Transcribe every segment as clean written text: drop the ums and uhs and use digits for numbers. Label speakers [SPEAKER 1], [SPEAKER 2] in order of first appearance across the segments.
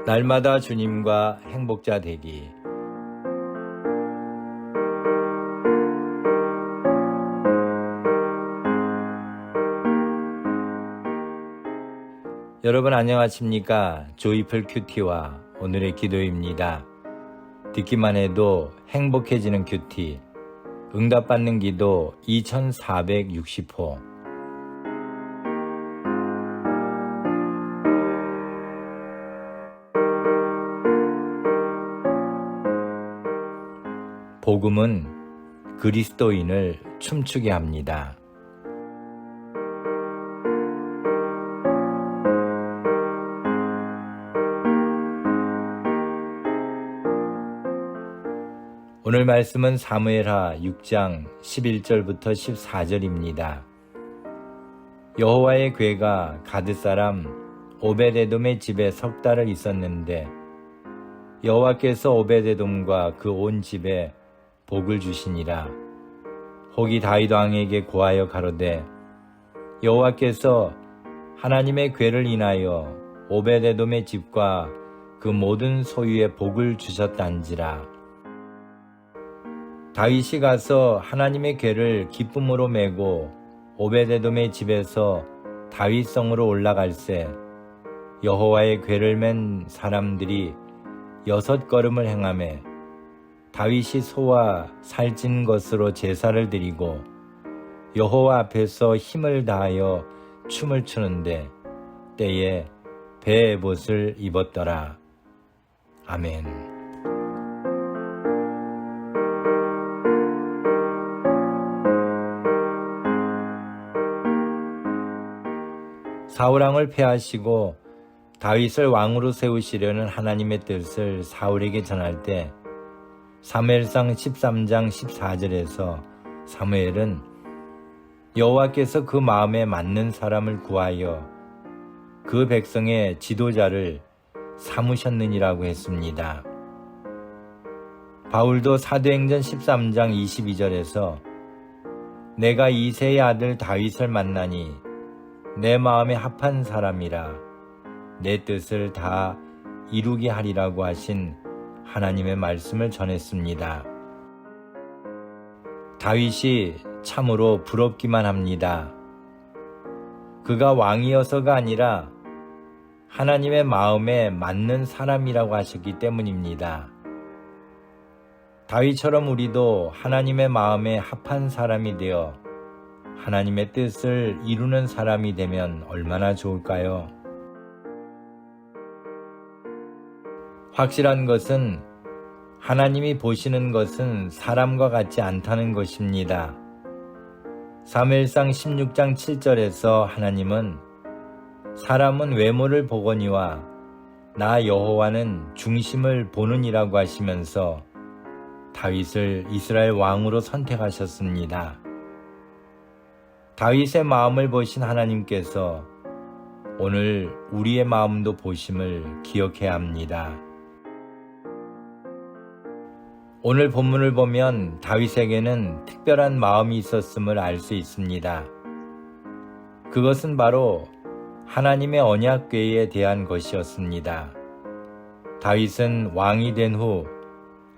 [SPEAKER 1] 날마다 주님과 행복자 되기. 여러분 안녕하십니까? 조이풀 큐티와 오늘의 기도입니다. 듣기만 해도 행복해지는 큐티, 응답받는 기도 2460호. 복음은 그리스도인을 춤추게 합니다. 오늘 말씀은 사무엘하 6장 11절부터 14절입니다. 여호와의 궤가 가드 사람 오벳에돔의 집에 석 달을 있었는데 여호와께서 오벳에돔과 그 온 집에 복을 주시니라. 혹이 다윗 왕에게 고하여 가로되 여호와께서 하나님의 궤를 인하여 오벳에돔의 집과 그 모든 소유에 복을 주셨단지라. 다윗이 가서 하나님의 궤를 기쁨으로 메고 오벳에돔의 집에서 다윗성으로 올라갈새 여호와의 궤를 맨 사람들이 6걸음을 행하매 다윗이 소와 살찐 것으로 제사를 드리고 여호와 앞에서 힘을 다하여 춤을 추는데 때에 배 에봇을 입었더라. 아멘. 사울왕을 패하시고 다윗을 왕으로 세우시려는 하나님의 뜻을 사울에게 전할 때 사무엘상 13장 14절에서 사무엘은 여호와께서 그 마음에 맞는 사람을 구하여 그 백성의 지도자를 삼으셨느니라고 했습니다. 바울도 사도행전 13장 22절에서 내가 이새의 아들 다윗을 만나니 내 마음에 합한 사람이라 내 뜻을 다 이루게 하리라고 하신 하나님의 말씀을 전했습니다. 다윗이 참으로 부럽기만 합니다. 그가 왕이어서가 아니라 하나님의 마음에 맞는 사람이라고 하셨기 때문입니다. 다윗처럼 우리도 하나님의 마음에 합한 사람이 되어 하나님의 뜻을 이루는 사람이 되면 얼마나 좋을까요? 확실한 것은 하나님이 보시는 것은 사람과 같지 않다는 것입니다. 사무엘상 16장 7절에서 하나님은 사람은 외모를 보거니와 나 여호와는 중심을 보느니라고 하시면서 다윗을 이스라엘 왕으로 선택하셨습니다. 다윗의 마음을 보신 하나님께서 오늘 우리의 마음도 보심을 기억해야 합니다. 오늘 본문을 보면 다윗에게는 특별한 마음이 있었음을 알 수 있습니다. 그것은 바로 하나님의 언약궤에 대한 것이었습니다. 다윗은 왕이 된 후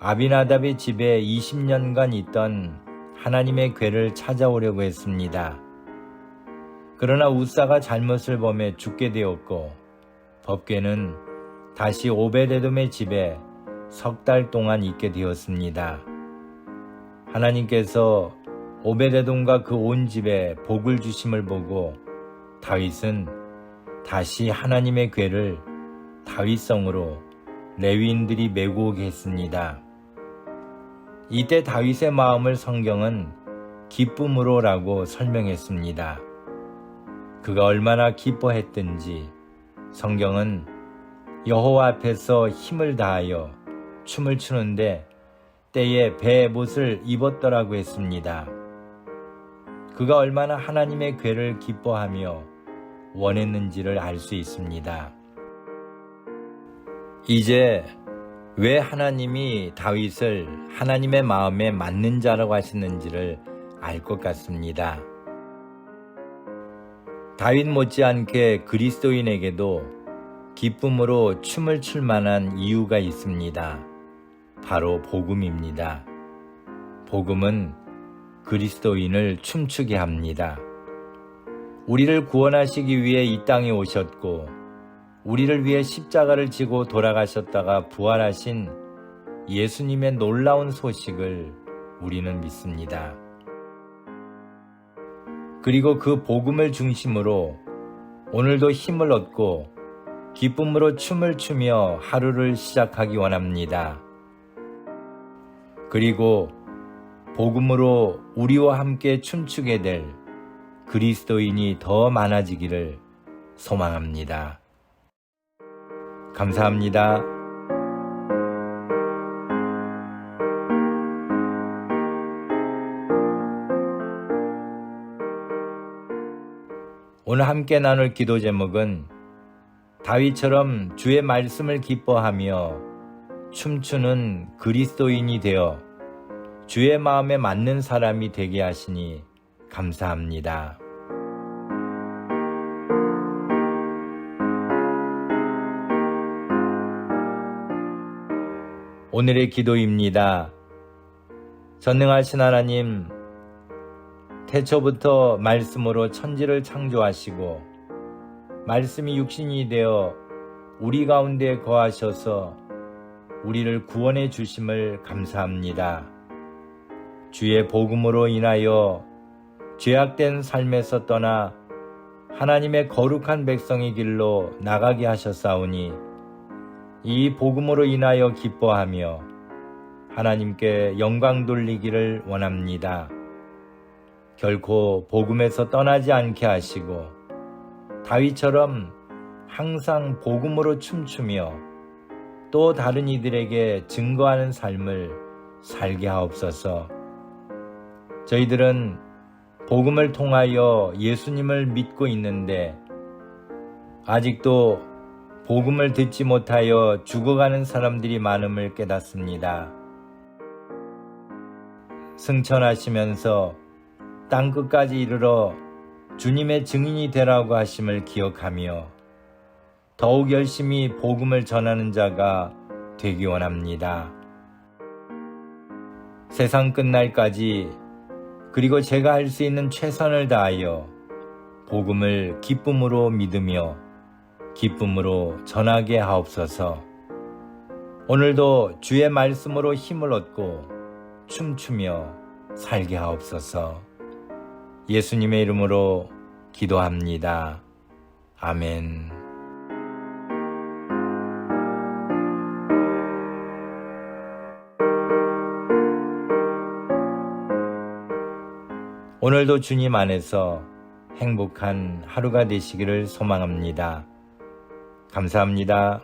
[SPEAKER 1] 아비나답의 집에 20년간 있던 하나님의 궤를 찾아오려고 했습니다. 그러나 우사가 잘못을 범해 죽게 되었고 법궤는 다시 오벳에돔의 집에 석 달 동안 있게 되었습니다. 하나님께서 오벳에돔과 그 온 집에 복을 주심을 보고 다윗은 다시 하나님의 궤를 다윗성으로 레위인들이 메고 오게 했습니다. 이때 다윗의 마음을 성경은 기쁨으로라고 설명했습니다. 그가 얼마나 기뻐했든지 성경은 여호와 앞에서 힘을 다하여 춤을 추는데 때에 배 에봇을 입었더라고 했습니다. 그가 얼마나 하나님의 궤를 기뻐하며 원했는지를 알 수 있습니다. 이제 왜 하나님이 다윗을 하나님의 마음에 맞는 자라고 하셨는지를 알 것 같습니다. 다윗 못지않게 그리스도인에게도 기쁨으로 춤을 출 만한 이유가 있습니다. 바로 복음입니다. 복음은 그리스도인을 춤추게 합니다. 우리를 구원하시기 위해 이 땅에 오셨고 우리를 위해 십자가를 지고 돌아가셨다가 부활하신 예수님의 놀라운 소식을 우리는 믿습니다. 그리고 그 복음을 중심으로 오늘도 힘을 얻고 기쁨으로 춤을 추며 하루를 시작하기 원합니다. 그리고 복음으로 우리와 함께 춤추게 될 그리스도인이 더 많아지기를 소망합니다. 감사합니다. 오늘 함께 나눌 기도 제목은 다윗처럼 주의 말씀을 기뻐하며 춤추는 그리스도인이 되어 주의 마음에 맞는 사람이 되게 하시니 감사합니다. 오늘의 기도입니다. 전능하신 하나님, 태초부터 말씀으로 천지를 창조하시고 말씀이 육신이 되어 우리 가운데 거하셔서 우리를 구원해 주심을 감사합니다. 주의 복음으로 인하여 죄악된 삶에서 떠나 하나님의 거룩한 백성의 길로 나가게 하셨사오니 이 복음으로 인하여 기뻐하며 하나님께 영광 돌리기를 원합니다. 결코 복음에서 떠나지 않게 하시고 다윗처럼 항상 복음으로 춤추며 또 다른 이들에게 증거하는 삶을 살게 하옵소서. 저희들은 복음을 통하여 예수님을 믿고 있는데 아직도 복음을 듣지 못하여 죽어가는 사람들이 많음을 깨닫습니다. 승천하시면서 땅끝까지 이르러 주님의 증인이 되라고 하심을 기억하며 더욱 열심히 복음을 전하는 자가 되기 원합니다. 세상 끝날까지 그리고 제가 할 수 있는 최선을 다하여 복음을 기쁨으로 믿으며 기쁨으로 전하게 하옵소서. 오늘도 주의 말씀으로 힘을 얻고 춤추며 살게 하옵소서. 예수님의 이름으로 기도합니다. 아멘. 오늘도 주님 안에서 행복한 하루가 되시기를 소망합니다. 감사합니다.